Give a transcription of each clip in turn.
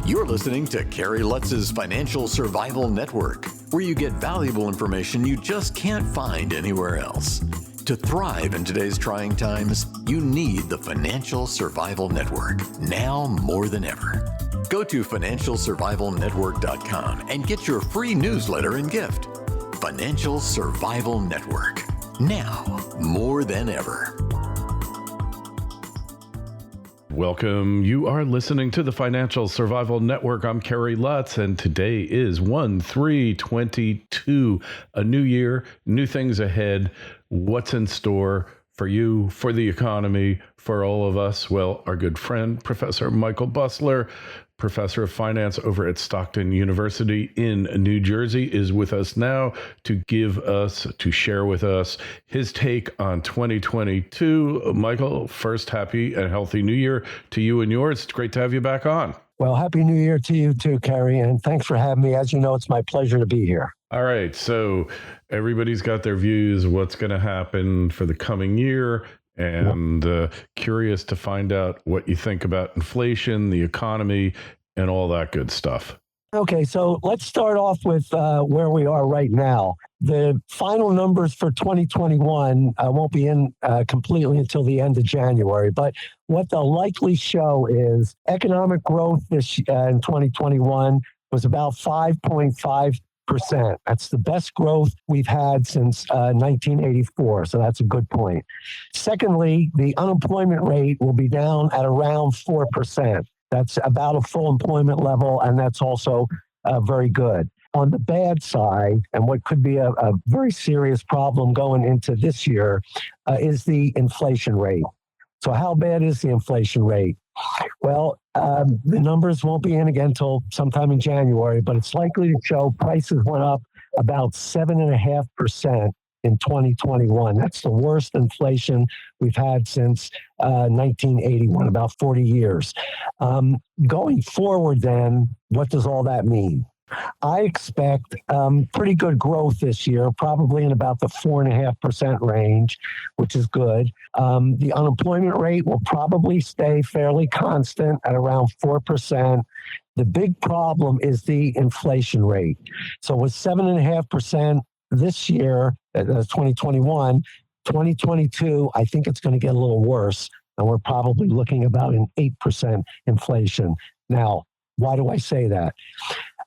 You're listening to Kerry Lutz's Financial Survival Network, where you get valuable information you just can't find anywhere else. To thrive in today's trying times, you need the Financial Survival Network, now more than ever. Go to financialsurvivalnetwork.com and get your free newsletter and gift. Financial Survival Network, now more than ever. Welcome. You are listening to the Financial Survival Network. I'm Kerry Lutz, and today is 1/3/22. A new year, new things ahead. What's in store for you, for the economy, for all of us? Well, our good friend, Professor Michael Busler, professor of finance over at Stockton University in New Jersey, is with us now to share with us his take on 2022. Michael, first, happy and healthy new year to you and yours. It's great to have you back on. Well, happy new year to you too, Kerry, and thanks for having me. As you know, it's my pleasure to be here. All right, so everybody's got their views, what's going to happen for the coming year, and curious to find out what you think about inflation, the economy, and all that good stuff. Okay, so let's start off with where we are right now. The final numbers for 2021 won't be in completely until the end of January, but what they'll likely show is economic growth in 2021 was about 5.5%. That's the best growth we've had since 1984, so that's a good point. Secondly, the unemployment rate will be down at around 4%. That's about a full employment level, and that's also very good. On the bad side, and what could be a very serious problem going into this year, is the inflation rate. So how bad is the inflation rate? Well, the numbers won't be in again until sometime in January, but it's likely to show prices went up about 7.5% in 2021. That's the worst inflation we've had since 1981, about 40 years. Going forward then, what does all that mean? I expect pretty good growth this year, probably in about the 4.5% range, which is good. The unemployment rate will probably stay fairly constant at around 4%. The big problem is the inflation rate. So with 7.5% this year, 2021, 2022, I think it's going to get a little worse, and we're probably looking about an 8% inflation. Now, why do I say that?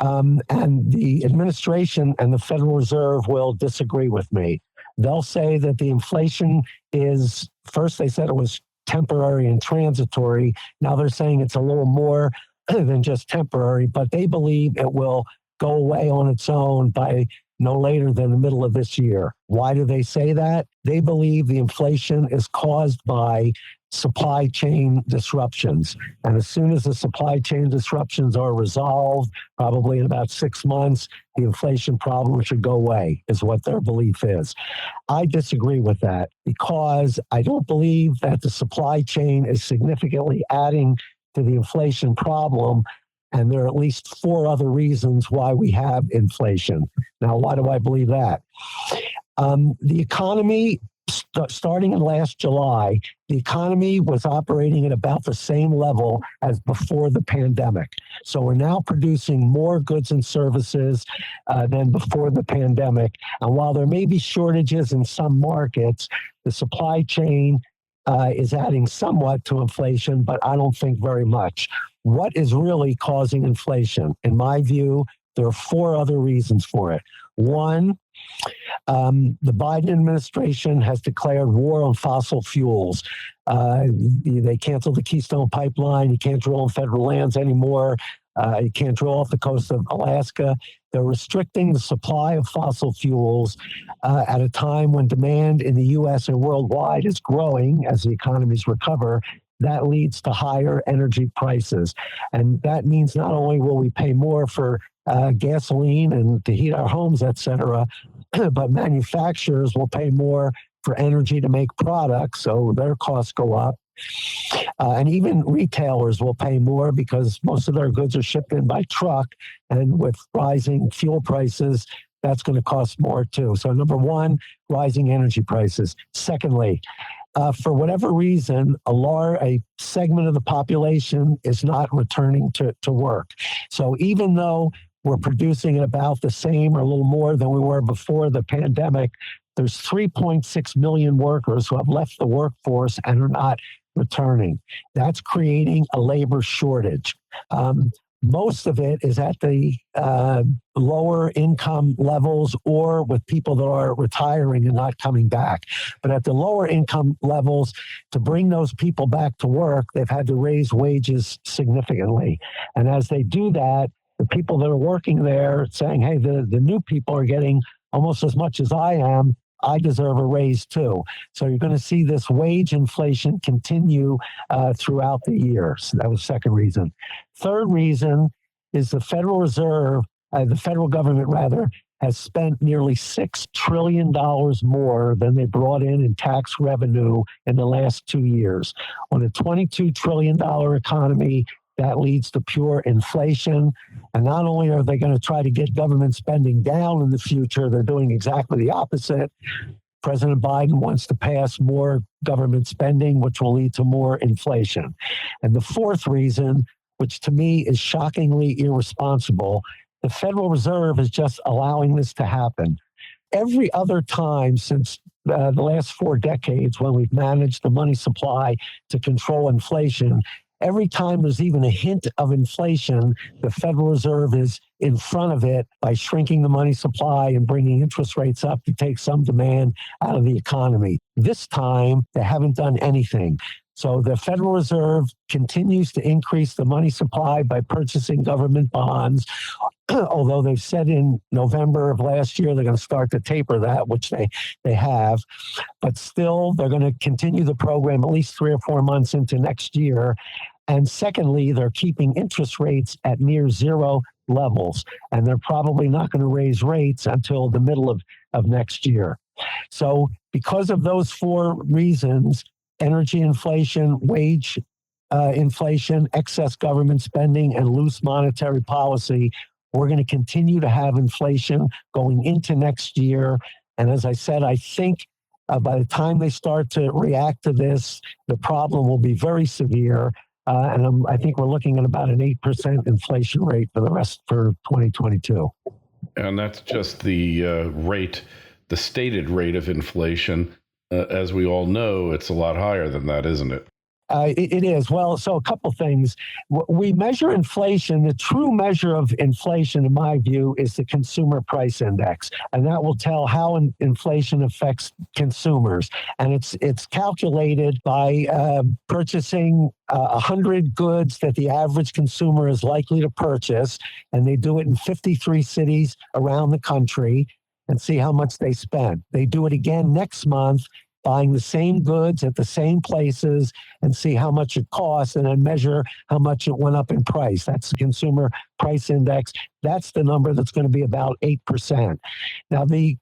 And the administration and the Federal Reserve will disagree with me. They'll say that the inflation is, first they said it was temporary and transitory. Now they're saying it's a little more than just temporary, but they believe it will go away on its own by no later than the middle of this year. Why do they say that? They believe the inflation is caused by supply chain disruptions. And as soon as the supply chain disruptions are resolved, probably in about 6 months, the inflation problem should go away, is what their belief is. I disagree with that because I don't believe that the supply chain is significantly adding to the inflation problem. And there are at least 4 other reasons why we have inflation. Now, why do I believe that? The economy, starting in last July, the economy was operating at about the same level as before the pandemic. So we're now producing more goods and services than before the pandemic. And while there may be shortages in some markets, the supply chain is adding somewhat to inflation, but I don't think very much. What is really causing inflation? In my view, there are 4 other reasons for it. One, the Biden administration has declared war on fossil fuels. They canceled the Keystone Pipeline. You can't drill on federal lands anymore. You can't drill off the coast of Alaska. They're restricting the supply of fossil fuels at a time when demand in the U.S. and worldwide is growing as the economies recover. That leads to higher energy prices. And that means not only will we pay more for gasoline and to heat our homes, et cetera, but manufacturers will pay more for energy to make products, so their costs go up. And even retailers will pay more because most of their goods are shipped in by truck, and with rising fuel prices, that's going to cost more too. So number one, rising energy prices. Secondly, for whatever reason, a segment of the population is not returning to work. So even though we're producing at about the same or a little more than we were before the pandemic, there's 3.6 million workers who have left the workforce and are not returning. That's creating a labor shortage. Most of it is at the lower income levels or with people that are retiring and not coming back. But at the lower income levels, to bring those people back to work, they've had to raise wages significantly. And as they do that, the people that are working there saying, hey, the new people are getting almost as much as I am. I deserve a raise too. So you're going to see this wage inflation continue throughout the year. So that was the second reason. Third reason is the Federal Reserve, the federal government rather, has spent nearly $6 trillion more than they brought in tax revenue in the last 2 years. On a $22 trillion economy, that leads to pure inflation. And not only are they going to try to get government spending down in the future, they're doing exactly the opposite. President Biden wants to pass more government spending, which will lead to more inflation. And the fourth reason, which to me is shockingly irresponsible, the Federal Reserve is just allowing this to happen. Every other time since the last 4 decades when we've managed the money supply to control inflation, every time there's even a hint of inflation, the Federal Reserve is in front of it by shrinking the money supply and bringing interest rates up to take some demand out of the economy. This time, they haven't done anything. So the Federal Reserve continues to increase the money supply by purchasing government bonds, although they've said in November of last year they're going to start to taper that, which they have. But still, they're going to continue the program at least 3 or 4 months into next year. And secondly, they're keeping interest rates at near zero levels, and they're probably not going to raise rates until the middle of next year. So because of those 4 reasons, energy inflation, wage inflation, excess government spending, and loose monetary policy, we're going to continue to have inflation going into next year. And as I said, I think by the time they start to react to this, the problem will be very severe. And I think we're looking at about an 8% inflation rate for 2022. And that's just the rate, the stated rate of inflation. As we all know, it's a lot higher than that, isn't it? It is. Well, so a couple things. We measure inflation. The true measure of inflation, in my view, is the consumer price index. And that will tell how inflation affects consumers. And it's calculated by purchasing 100 goods that the average consumer is likely to purchase. And they do it in 53 cities around the country and see how much they spend. They do it again next month, buying the same goods at the same places and see how much it costs and then measure how much it went up in price. That's the consumer price index. That's the number that's going to be about 8%. Now, the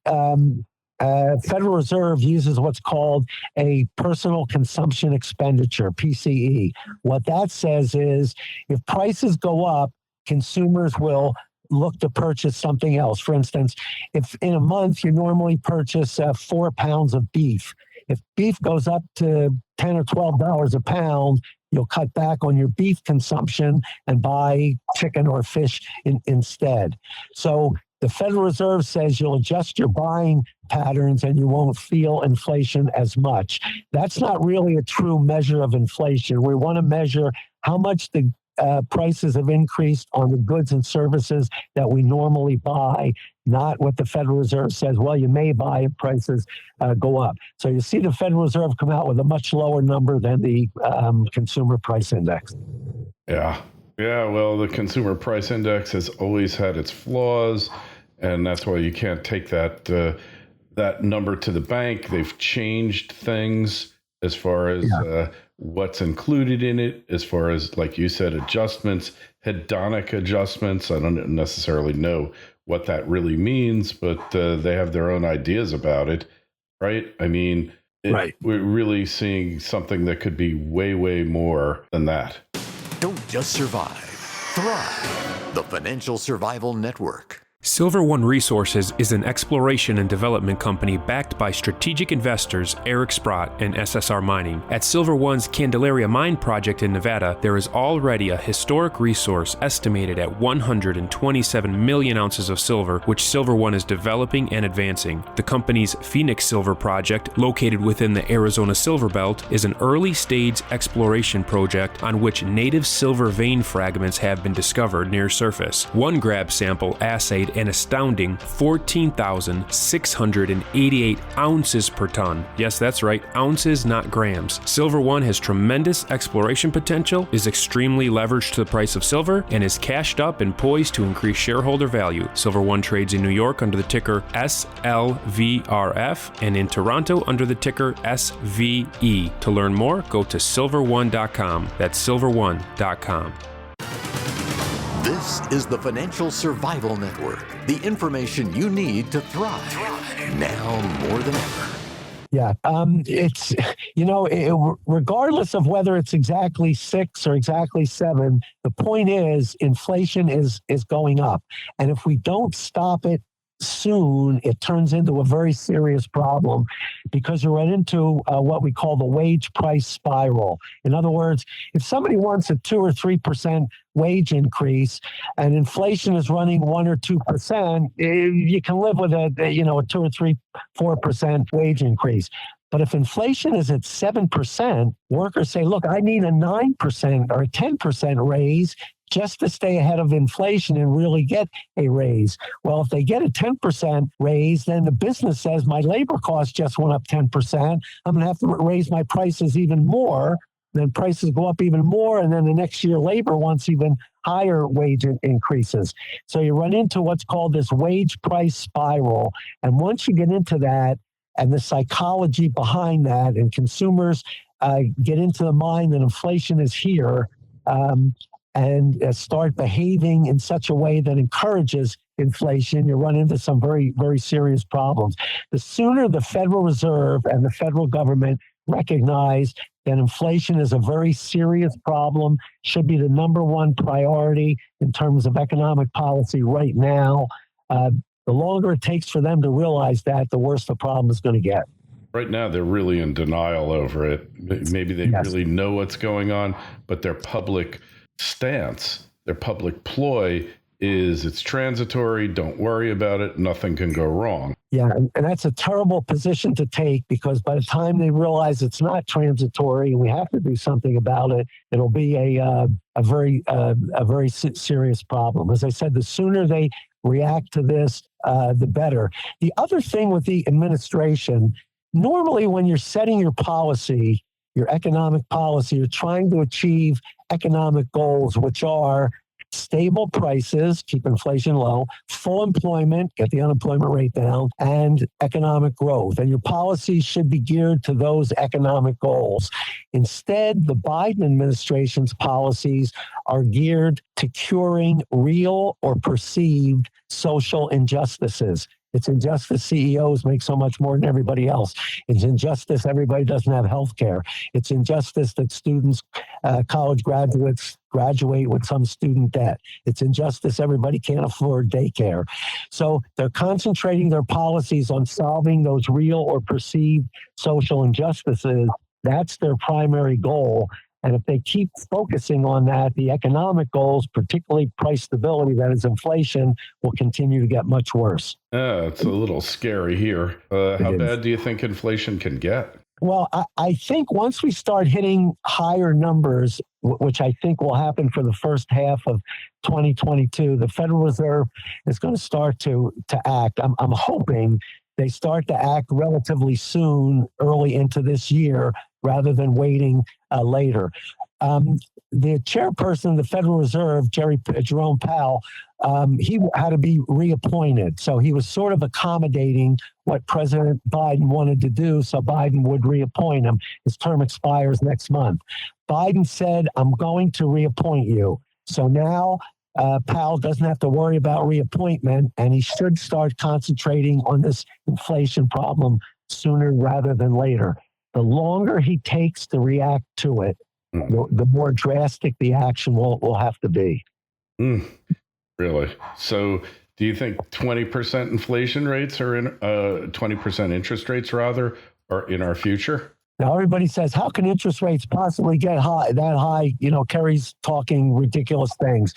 Federal Reserve uses what's called a personal consumption expenditure, PCE. What that says is if prices go up, consumers will look to purchase something else. For instance, if in a month you normally purchase 4 pounds of beef, if beef goes up to $10 or $12 a pound, you'll cut back on your beef consumption and buy chicken or fish instead. So the Federal Reserve says you'll adjust your buying patterns and you won't feel inflation as much. That's not really a true measure of inflation. We want to measure how much the prices have increased on the goods and services that we normally buy, not what the Federal Reserve says, well, you may buy if prices go up. So you see the Federal Reserve come out with a much lower number than the consumer price index. Yeah. Yeah, well, the consumer price index has always had its flaws, and that's why you can't take that number to the bank. They've changed things as far as what's included in it, as far as, like you said, adjustments, hedonic adjustments. I don't necessarily know what that really means, but they have their own ideas about it, right? I mean, right. We're really seeing something that could be way, way more than that. Don't just survive, thrive. The Financial Survival Network. Silver One Resources is an exploration and development company backed by strategic investors Eric Sprott and SSR Mining. At Silver One's Candelaria Mine project in Nevada, there is already a historic resource estimated at 127 million ounces of silver, which Silver One is developing and advancing. The company's Phoenix Silver project, located within the Arizona Silver Belt, is an early-stage exploration project on which native silver vein fragments have been discovered near surface. One grab sample assayed an astounding 14,688 ounces per ton. Yes, that's right, ounces, not grams. Silver One has tremendous exploration potential, is extremely leveraged to the price of silver, and is cashed up and poised to increase shareholder value. Silver One trades in New York under the ticker SLVRF and in Toronto under the ticker SVE. To learn more, go to silverone.com. That's silverone.com. This is the Financial Survival Network, the information you need to thrive now more than ever. Yeah, it's, regardless of whether it's exactly 6 or exactly 7, the point is inflation is going up. And if we don't stop it soon, it turns into a very serious problem because you run into what we call the wage price spiral. In other words, if somebody wants a 2 or 3% wage increase and inflation is running 1 or 2%, you can live with a 2 or 3, 4% wage increase. But if inflation is at 7%, workers say, look, I need a 9% or a 10% raise just to stay ahead of inflation and really get a raise. Well, if they get a 10% raise, then the business says my labor costs just went up 10%. I'm going to have to raise my prices even more. Then prices go up even more. And then the next year, labor wants even higher wage increases. So you run into what's called this wage price spiral. And once you get into that and the psychology behind that, and consumers get into the mind that inflation is here, and start behaving in such a way that encourages inflation, you run into some very, very serious problems. The sooner the Federal Reserve and the federal government recognize that inflation is a very serious problem, should be the number one priority in terms of economic policy right now, the longer it takes for them to realize that, the worse the problem is going to get. Right now, they're really in denial over it. Maybe they really know what's going on, but their public stance, their public ploy is it's transitory, don't worry about it, nothing can go wrong. Yeah, and that's a terrible position to take because by the time they realize it's not transitory and we have to do something about it, it'll be a very serious problem. As I said, the sooner they react to this, the better. The other thing with the administration, normally when you're setting your policy, your economic policy, you're trying to achieve economic goals, which are stable prices, keep inflation low, full employment, get the unemployment rate down, and economic growth. And your policies should be geared to those economic goals. Instead, the Biden administration's policies are geared to curing real or perceived social injustices. It's injustice CEOs make so much more than everybody else. It's injustice everybody doesn't have health care. It's injustice that students, college graduates, graduate with some student debt. It's injustice everybody can't afford daycare. So they're concentrating their policies on solving those real or perceived social injustices. That's their primary goal. And if they keep focusing on that, the economic goals, particularly price stability, that is inflation, will continue to get much worse. It's a little scary here. How bad do you think inflation can get? Well, I think once we start hitting higher numbers, which I think will happen for the first half of 2022, the Federal Reserve is going to start to act. I'm hoping they start to act relatively soon, early into this year, rather than waiting later. The chairperson of the Federal Reserve, Jerome Powell, he had to be reappointed. So he was sort of accommodating what President Biden wanted to do, so Biden would reappoint him. His term expires next month. Biden said, I'm going to reappoint you. So now Powell doesn't have to worry about reappointment, and he should start concentrating on this inflation problem sooner rather than later. The longer he takes to react to it, the more drastic the action will have to be. Really? So Do you think 20% inflation rates are in 20% interest rates rather are in our future? Now, everybody says, how can interest rates possibly get that high? Kerry's talking ridiculous things.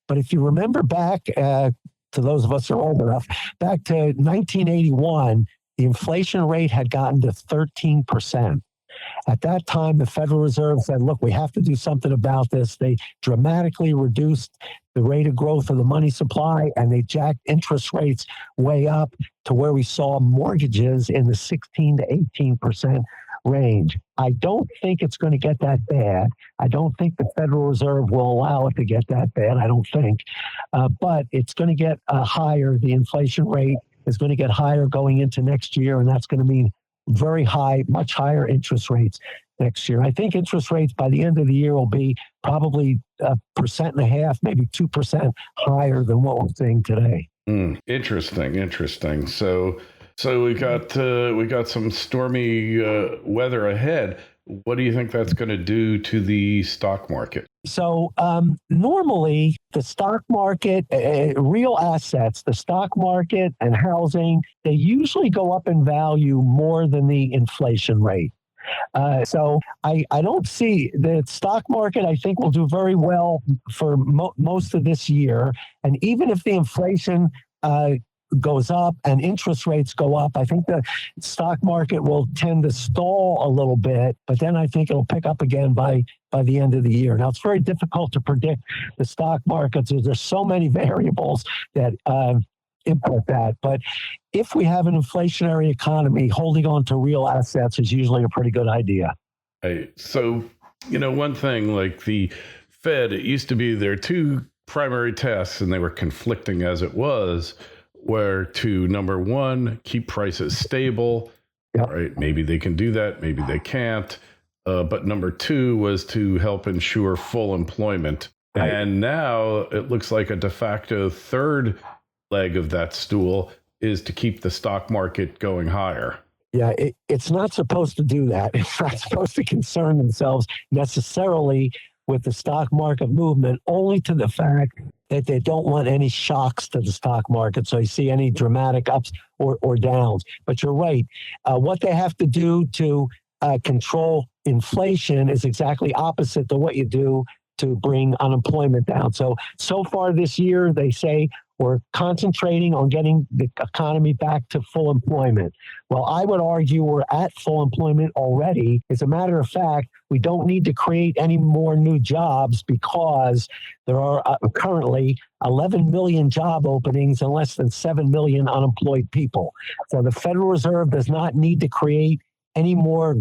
But if you remember back to those of us who are old enough, back to 1981, the inflation rate had gotten to 13%. At that time, the Federal Reserve said, look, we have to do something about this. They dramatically reduced the rate of growth of the money supply, and they jacked interest rates way up to where we saw mortgages in the 16 to 18% range. I don't think it's going to get that bad. I don't think the Federal Reserve will allow it to get that bad. I don't think. But it's going to get higher. The inflation rate is going to get higher going into next year, and that's going to mean very high, much higher interest rates next year. I think interest rates by the end of the year will be probably 1.5%, maybe 2% higher than what we're seeing today. Interesting. So we got some stormy weather ahead. What do you think that's going to do to the stock market? So normally the stock market, real assets, the stock market and housing, they usually go up in value more than the inflation rate. So I don't see the stock market, I think, will do very well for most of this year. And even if the inflation goes up and interest rates go up, I think the stock market will tend to stall a little bit, but then I think it'll pick up again by the end of the year. Now, it's very difficult to predict the stock markets. There's so many variables that input that. But if we have an inflationary economy, holding on to real assets is usually a pretty good idea. So, one thing like the Fed, it used to be their two primary tasks, and they were conflicting as it was, were to, number one, keep prices stable. Yep. Right? Maybe they can do that. Maybe they can't. But number two was to help ensure full employment. Right. And now it looks like a de facto third leg of that stool is to keep the stock market going higher. Yeah, it's not supposed to do that. It's not supposed to concern themselves necessarily with the stock market movement, only to the fact that they don't want any shocks to the stock market. So you see any dramatic ups or downs. But you're right. What they have to do to control inflation is exactly opposite to what you do to bring unemployment down. So far this year, they say we're concentrating on getting the economy back to full employment. Well, I would argue we're at full employment already. As a matter of fact, we don't need to create any more new jobs because there are currently 11 million job openings and less than 7 million unemployed people. So the Federal Reserve does not need to create any more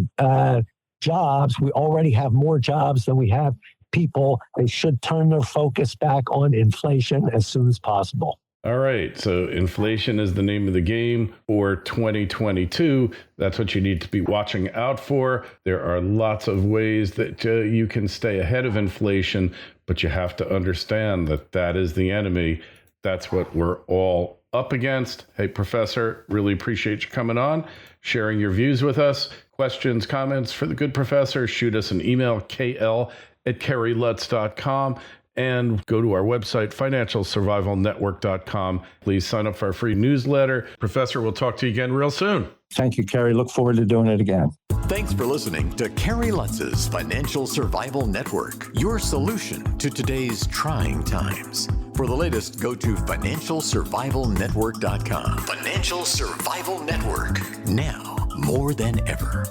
jobs. We already have more jobs than we have people. They should turn their focus back on inflation as soon as possible. All right. So inflation is the name of the game for 2022. That's what you need to be watching out for. There are lots of ways that you can stay ahead of inflation, but you have to understand that that is the enemy. That's what we're all up against. Hey, Professor, really appreciate you coming on, sharing your views with us. Questions, comments for the good professor, shoot us an email, kl@kerrylutz.com, and go to our website, financialsurvivalnetwork.com. Please sign up for our free newsletter. Professor, we'll talk to you again real soon. Thank you, Kerry. Look forward to doing it again. Thanks for listening to Kerry Lutz's Financial Survival Network, your solution to today's trying times. For the latest, go to financialsurvivalnetwork.com. Financial Survival Network, now more than ever.